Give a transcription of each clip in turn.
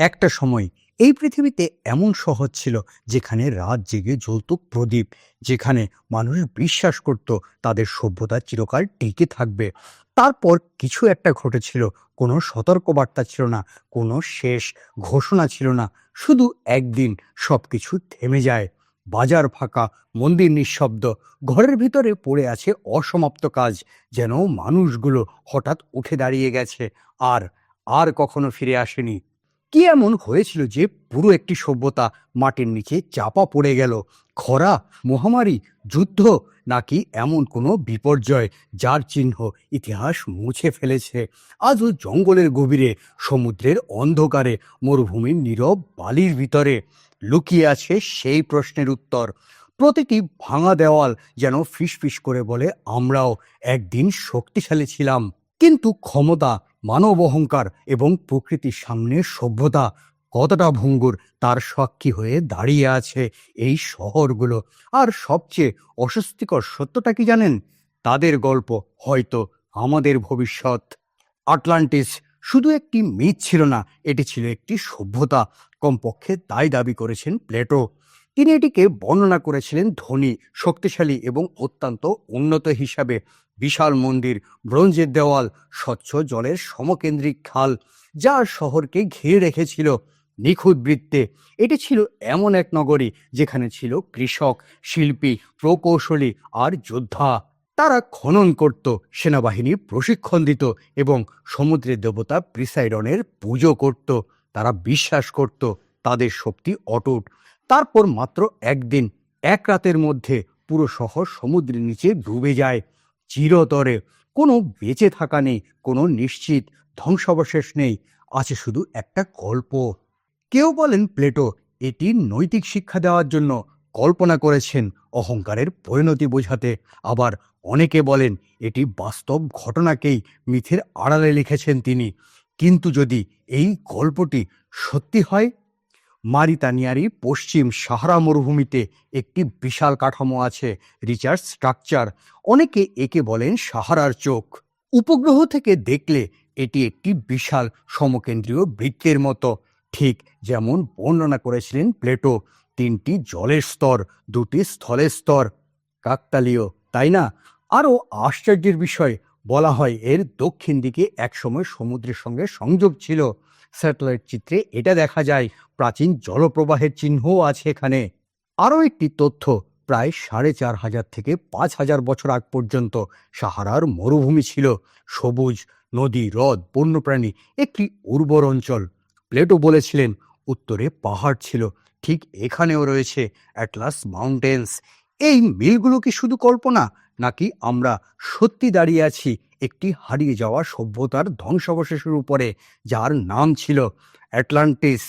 একটা সময় এই পৃথিবীতে এমন শহর ছিল যেখানে রাত জেগে জ্বলত প্রদীপ, যেখানে মানুষ বিশ্বাস করত তাদের সভ্যতা চিরকাল টিকে থাকবে। তারপর কিছু একটা ঘটেছিল। কোনো সতর্কবার্তা ছিল না, কোনো শেষ ঘোষণা ছিল না। শুধু একদিন সবকিছু থেমে যায়। বাজার ফাঁকা, মন্দির নিঃশব্দ, ঘরের ভিতরে পড়ে আছে অসমাপ্ত কাজ, যেন মানুষগুলো হঠাৎ উঠে দাঁড়িয়ে গেছে আর আর কখনো ফিরে আসেনি। কি এমন হয়েছিল যে পুরো একটি সভ্যতা মাটির নিচে চাপা পড়ে গেল? খরা, মহামারী, যুদ্ধ, নাকি এমন কোনো বিপর্যয় যার চিহ্ন ইতিহাস মুছে ফেলেছে? আজও জঙ্গলের গভীরে, সমুদ্রের অন্ধকারে, মরুভূমির নীরব বালির ভিতরে লুকিয়ে আছে সেই প্রশ্নের উত্তর। প্রতিটি ভাঙা দেওয়াল যেন ফিসফিস করে বলে, আমরাও একদিন শক্তিশালী ছিলাম। কিন্তু ক্ষমতা, মানব অহংকার এবং প্রকৃতির সামনে সভ্যতা কতটা ভঙ্গুর তার সাক্ষী হয়ে দাঁড়িয়ে আছে এই শহরগুলো। আর সবচেয়ে অস্বস্তিকর সত্যটা কি জানেন? তাদের গল্প হয়তো আমাদের ভবিষ্যৎ। আটলান্টিস শুধু একটি মিথ ছিল না, এটি ছিল একটি সভ্যতা। কমপক্ষে তাই দাবি করেছেন প্লেটো। তিনি এটিকে বর্ণনা করেছিলেন ধনী, শক্তিশালী এবং অত্যন্ত উন্নত হিসাবে। বিশাল মন্দির, ব্রোঞ্জের দেওয়াল, স্বচ্ছ জলের সমকেন্দ্রিক খাল, যা শহরকে ঘিরে রেখেছিল নিখুঁত বৃত্তে। এটি ছিল এমন এক নগরী যেখানে ছিল কৃষক, শিল্পী, প্রকৌশলী আর যোদ্ধা। তারা খনন করত, সেনাবাহিনী প্রশিক্ষণ দিত এবং সমুদ্রের দেবতা প্রিসাইডনের পুজো করত। তারা বিশ্বাস করত তাদের শক্তি অটুট। তারপর মাত্র একদিন, এক রাতের মধ্যে পুরো শহর সমুদ্রের নিচে ডুবে যায় চিরতরে। কোনো বেঁচে থাকা নেই, কোনো নিশ্চিত ধ্বংসাবশেষ নেই, আছে শুধু একটা গল্প। কেউ বলেন প্লেটো এটি নৈতিক শিক্ষা দেওয়ার জন্য কল্পনা করেছেন, অহংকারের পরিণতি বোঝাতে। আবার অনেকে বলেন এটি বাস্তব ঘটনাকেই মিথের আড়ালে লিখেছেন তিনি। কিন্তু যদি এই গল্পটি সত্যি হয়, মারিতানিয়ারি পশ্চিম সাহারা মরুভূমিতে একটি বিশাল কাঠামো আছে, রিচার্ড স্ট্রাকচার। অনেকে একে বলেন সাহারার চোখ। উপগ্রহ থেকে দেখলে এটি একটি বিশাল সমকেন্দ্রীয় বৃত্তের মতো, ঠিক যেমন বর্ণনা করেছিলেন প্লেটো। তিনটি জলের স্তর, দুটি স্থলের স্তর। কাকতালীয়, তাই না? আরও আশ্চর্যের বিষয়, বলা হয় এর দক্ষিণ দিকে একসময় সমুদ্রের সঙ্গে সংযোগ ছিল। স্যাটেলাইট চিত্রে এটা দেখা যায়। প্রাচীন জলপ্রবাহের চিহ্নও আছে এখানে। আরও একটি তথ্য, প্রায় ৪,৫০০ থেকে ৫,০০০ বছর আগ পর্যন্ত সাহারার মরুভূমি ছিল। সবুজ, নদী, হ্রদ, বন্যপ্রাণী, একটি উর্বর অঞ্চল। প্লেটো বলেছিলেন উত্তরে পাহাড় ছিল, ঠিক এখানেও রয়েছে অ্যাটলাস মাউন্টেন্স। এই মিলগুলো কি শুধু কল্পনা, নাকি আমরা সত্যি দাঁড়িয়ে আছি একটি হারিয়ে যাওয়া সভ্যতার ধ্বংসাবশেষের উপরে, যার নাম ছিল অ্যাটলান্টিস?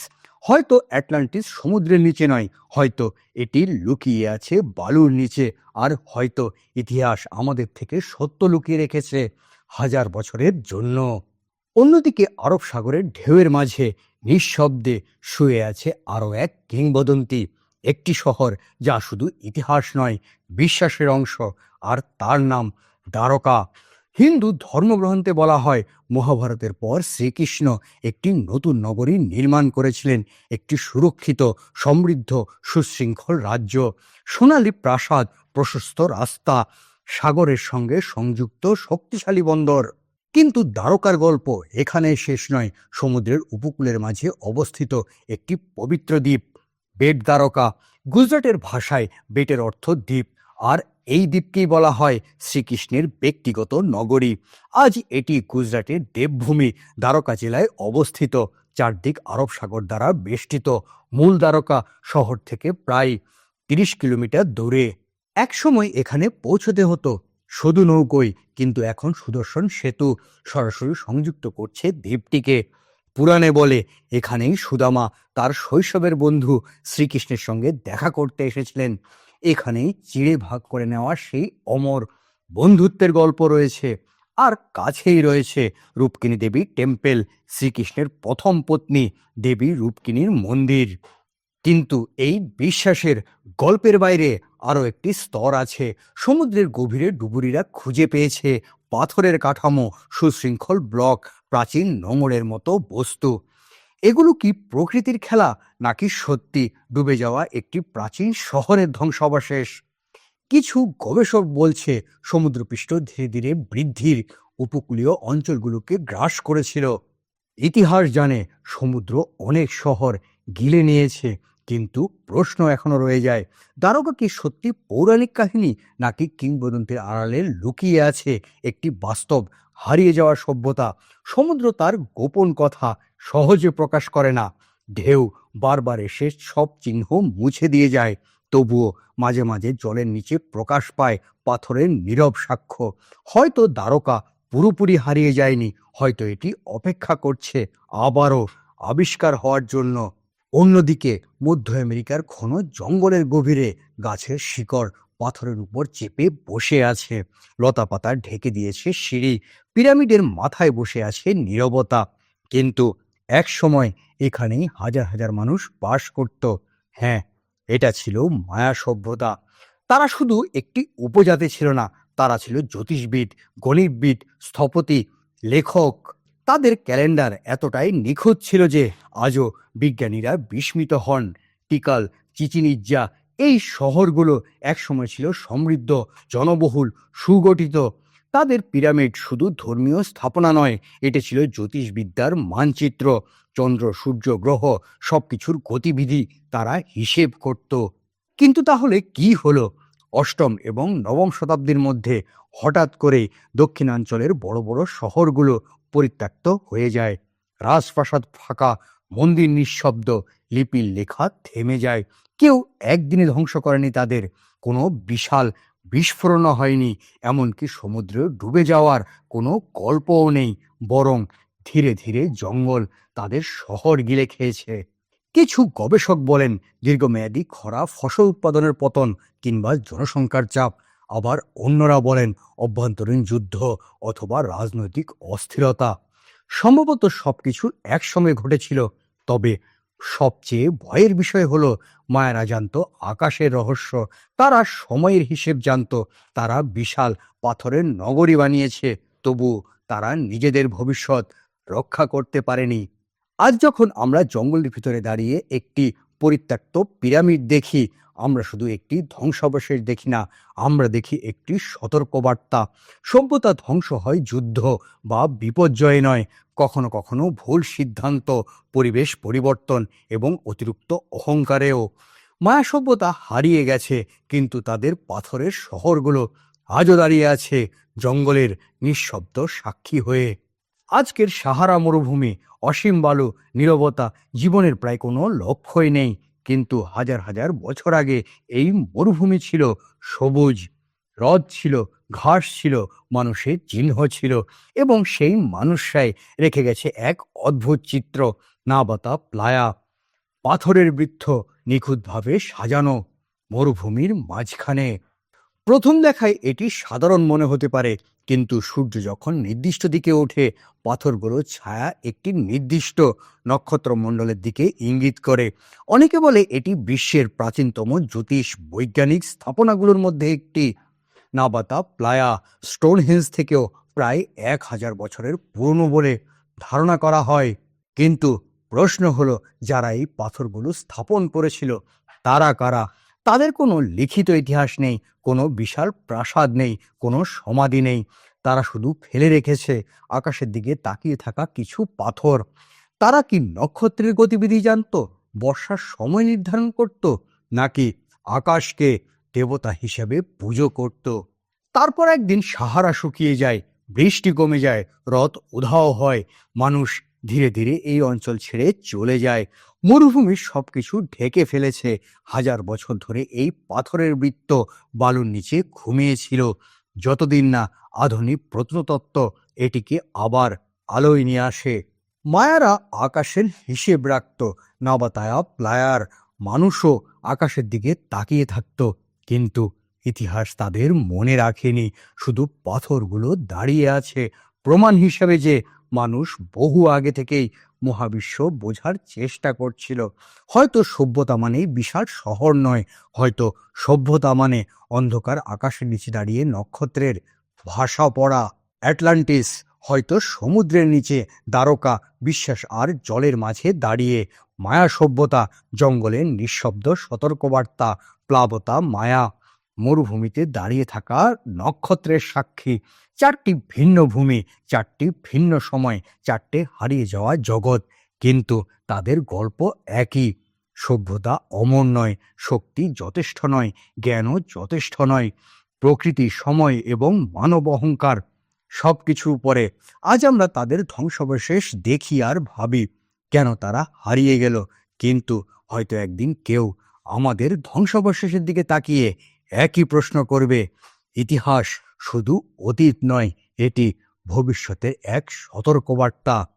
হয়তো অ্যাটলান্টিস সমুদ্রের নিচে নয়, হয়তো এটি লুকিয়ে আছে বালুর নিচে, আর হয়তো ইতিহাস আমাদের থেকে সত্য লুকিয়ে রেখেছে ১,০০০ বছরের জন্য। অন্যদিকে আরব সাগরের ঢেউয়ের মাঝে নিঃশব্দে শুয়ে আছে আরও এক কিংবদন্তি, একটি শহর যা শুধু ইতিহাস নয়, বিশ্বাসের অংশ। আর তার নাম দ্বারকা। হিন্দু ধর্মগ্রন্থে বলা হয় মহাভারতের পর শ্রীকৃষ্ণ একটি নতুন নগরী নির্মাণ করেছিলেন, একটি সুরক্ষিত, সমৃদ্ধ, সুশৃঙ্খল রাজ্য। সোনালী প্রাসাদ, প্রশস্ত রাস্তা, সাগরের সঙ্গে সংযুক্ত শক্তিশালী বন্দর। কিন্তু দ্বারকার গল্প এখানে শেষ নয়। সমুদ্রের উপকূলের মাঝে অবস্থিত একটি পবিত্র দ্বীপ, বেট দ্বারকা। গুজরাটের ভাষায় বেটের অর্থ দ্বীপ, আর এই দ্বীপকেই বলা হয় শ্রীকৃষ্ণের ব্যক্তিগত নগরী। আজ এটি গুজরাটের দেবভূমি, দ্বারকা জেলায় অবস্থিত, চারদিক আরব সাগর দ্বারা বেষ্টিত। মূল দ্বারকা শহর থেকে প্রায় ৩০ কিলোমিটার দূরে। একসময় এখানে পৌঁছতে হতো শুধু নৌকোয়, কিন্তু এখন সুদর্শন সেতু সরাসরি সংযুক্ত করছে দ্বীপটিকে। পুরাণে বলে এখানেই সুদামা তার শৈশবের বন্ধু শ্রীকৃষ্ণের সঙ্গে দেখা করতে এসেছিলেন। এখানেই চিড়ে ভাগ করে নেওয়া সেই অমর বন্ধুত্বের গল্প রয়েছে। আর কাছেই রয়েছে রূপকিনী দেবী টেম্পেল, শ্রীকৃষ্ণের প্রথম পত্নী দেবী রূপকিনীর মন্দির। কিন্তু এই বিশ্বাসের গল্পের বাইরে আরও একটি স্তর আছে। সমুদ্রের গভীরে ডুবুরিরা খুঁজে পেয়েছে পাথরের কাঠামো, সুশৃঙ্খল ব্লক, প্রাচীন নোঙরের মতো বস্তু। এগুলো কি প্রকৃতির খেলা, নাকি সত্যি ডুবে যাওয়া একটি প্রাচীন শহরের ধ্বংসাবশেষ? কিছু গবেষক বলছে সমুদ্রপৃষ্ঠ ধীরে ধীরে বৃদ্ধির উপকূলীয় অঞ্চলগুলোকে গ্রাস করেছিল। ইতিহাস জানে সমুদ্র অনেক শহর গিলে নিয়েছে, কিন্তু প্রশ্ন এখনো রয়ে যায়, দ্বারকা কি সত্যি পৌরাণিক কাহিনী, নাকি কিংবদন্তির আড়ালে লুকিয়ে আছে একটি বাস্তব হারিয়ে যাওয়া সভ্যতা? সমুদ্র তার গোপন কথা সহজে প্রকাশ করে না। ঢেউ বারবার এসে সব চিহ্ন মুছে দিয়ে যায়, তবুও মাঝে মাঝে জলের নিচে প্রকাশ পায় পাথরের নীরব সাক্ষ্য। হয়তো দ্বারকা পুরোপুরি হারিয়ে যায়নি, হয়তো এটি অপেক্ষা করছে আবারও আবিষ্কার হওয়ার জন্য। অন্যদিকে মধ্য আমেরিকার ঘন জঙ্গলের গভীরে গাছের শিকড় পাথরের উপর চেপে বসে আছে, লতাপাতা ঢেকে দিয়েছে সিঁড়ি, পিরামিডের মাথায় বসে আছে নীরবতা। কিন্তু এক সময় এখানেই হাজার হাজার মানুষ বাস করত। হ্যাঁ, এটা ছিল মায়া সভ্যতা। তারা শুধু একটি উপজাতি ছিল না, তারা ছিল জ্যোতিষবিদ, গণিতবিদ, স্থপতি, লেখক। তাদের ক্যালেন্ডার এতটাই নিখুঁত ছিল যে আজও বিজ্ঞানীরা বিস্মিত হন। টিকাল, চিচিন ইৎজা, এই শহরগুলো একসময় ছিল সমৃদ্ধ, জনবহুল, সুগঠিত। তাদের পিরামিড শুধু ধর্মীয় স্থাপনা নয়, এটা ছিল জ্যোতিষবিদ্যার মানচিত্র। চন্দ্র, সূর্য, গ্রহ সবকিছুর গতিবিধি তারা হিসেব করত। কিন্তু তাহলে কি হলো? অষ্টম এবং নবম শতাব্দীর মধ্যে হঠাৎ করে দক্ষিণাঞ্চলের বড় বড় শহরগুলো পরিত্যক্ত হয়ে যায়। রাজপ্রাসাদ ফাঁকা, মন্দির নিঃশব্দ, লিপির লেখা থেমে যায়। কেউ একদিনে ধ্বংস করেনি তাদের, কোনো বিশাল বিস্ফোরণ হয়নি, এমনকি সমুদ্রে ডুবে যাওয়ার কোনো গল্পও নেই। বরং ধীরে ধীরে জঙ্গল তাদের শহর গিলে খেয়েছে। কিছু গবেষক বলেন দীর্ঘমেয়াদী খরা, ফসল উৎপাদনের পতন, কিংবা জনসংখ্যার চাপ। আবার অন্যরা বলেন অভ্যন্তরীণ যুদ্ধ অথবা রাজনৈতিক অস্থিরতা। সম্ভবত সবকিছু একসঙ্গে ঘটেছিল। তবে সবচেয়ে ভয়ের বিষয় হলো, মায়ারা জানতো আকাশের রহস্য, তারা সময়ের হিসেব জানতো, তারা বিশাল পাথরের নগরী বানিয়েছে, তবু তারা নিজেদের ভবিষ্যৎ রক্ষা করতে পারেনি। আজ যখন আমরা জঙ্গলের ভিতরে দাঁড়িয়ে একটি পরিত্যক্ত পিরামিড দেখি, আমরা শুধু একটি ধ্বংসাবশেষ দেখি না, আমরা দেখি একটি সতর্কবার্তা। সভ্যতা ধ্বংস হয় যুদ্ধ বা বিপর্যয়ে নয়, কখনো কখনো ভুল সিদ্ধান্ত, পরিবেশ পরিবর্তন এবং অতিরিক্ত অহংকারেও। মায়া সভ্যতা হারিয়ে গেছে, কিন্তু তাদের পাথরের শহরগুলো আজও দাঁড়িয়ে আছে জঙ্গলের নিঃশব্দ সাক্ষী হয়ে। আজকের সাহারা মরুভূমি, অসীম বালু, নীরবতা, জীবনের প্রায় কোনো লক্ষ্যই নেই। কিন্তু হাজার হাজার বছর আগে এই মরুভূমি ছিল সবুজ, হ্রদ ছিল, ঘাস ছিল, মানুষের চিহ্ন ছিল, এবং সেই মানুষরাই রেখে গেছে এক অদ্ভুত চিত্র, নাবাতা প্লায়া, পাথরের বৃত্ত নিখুঁতভাবে সাজানো মরুভূমির মাঝখানে। প্রথম দেখায় এটি সাধারণ মনে হতে পারে, কিন্তু সূর্য যখন নির্দিষ্ট দিকে ওঠে, পাথরগুলোর ছায়া একটি নির্দিষ্ট নক্ষত্রমণ্ডলের দিকে ইঙ্গিত করে। অনেকে বলে এটি বিশ্বের প্রাচীনতম জ্যোতিষ বৈজ্ঞানিক স্থাপনাগুলোর মধ্যে একটি। নাবাতা প্লায়া স্টোনহেঞ্জ থেকেও প্রায় 1000 বছরের পুরনো বলে ধারণা করা হয়। কিন্তু প্রশ্ন হলো, যারা এই পাথরগুলো স্থাপন করেছিল তারা কারা? তাদের কোনো লিখিত ইতিহাস নেই, কোনো বিশাল প্রাসাদ নেই, কোনো সমাধি নেই। তারা শুধু ফেলে রেখেছে আকাশের দিকে তাকিয়ে থাকা কিছু পাথর। তারা কি নক্ষত্রের গতিবিধি জানতো, বর্ষার সময় নির্ধারণ করত, নাকি আকাশকে দেবতা হিসেবে পুজো করত? তারপর একদিন সাহারা শুকিয়ে যায়, বৃষ্টি কমে যায়, হ্রদ উধাও হয়, মানুষ ধীরে ধীরে এই অঞ্চল ছেড়ে চলে যায়। মরুভূমি সবকিছু ঢেকে ফেলেছে। হাজার বছর ধরে এই পাথরের বৃত্ত বালুর নিচে ঘুমিয়েছিল, যতদিন না আধুনিক প্রত্নতত্ত্ব এটিকে আবার আলোয় নিয়ে আসে। মায়ারা আকাশের হিসেব রাখত, নাবাতায়া প্লায়ার মানুষও আকাশের দিকে তাকিয়ে থাকত, কিন্তু ইতিহাস তাদের মনে রাখেনি। শুধু পাথরগুলো দাঁড়িয়ে আছে, প্রমাণ হিসেবে যে মানুষ বহু আগে থেকেই মহাবিশ্ব বোঝার চেষ্টা করছিল। হয়তো সভ্যতা মানেই বিশাল শহর নয়, হয়তো সভ্যতা মানে অন্ধকার আকাশের নিচে দাঁড়িয়ে নক্ষত্রের ভাষা পড়া। অ্যাটলান্টিস হয়তো সমুদ্রের নিচে দ্বারকা বিশ্বাস আর জলের মাঝে দাঁড়িয়ে, মায়া সভ্যতা জঙ্গলের নিঃশব্দ সতর্কবার্তা, প্লাবতা মায়া মরুভূমিতে দাঁড়িয়ে থাকা নক্ষত্রের সাক্ষী। চারটি ভিন্ন ভূমি, চারটি ভিন্ন সময়, চারটে হারিয়ে যাওয়া জগৎ, কিন্তু তাদের গল্প একই। সভ্যতা অমর নয়, শক্তি যথেষ্ট নয়, জ্ঞানও যথেষ্ট নয়, প্রকৃতি, সময় এবং মানব অহংকার সবকিছুর উপরে আজ আমরা তাদের ধ্বংসাবশেষ দেখি আর ভাবি কেন তারা হারিয়ে গেল। কিন্তু হয়তো একদিন কেউ আমাদের ধ্বংসাবশেষের দিকে তাকিয়ে একই প্রশ্ন করবে। ইতিহাস শুধু অতীত নয়, এটি ভবিষ্যতের এক সতর্কবার্তা।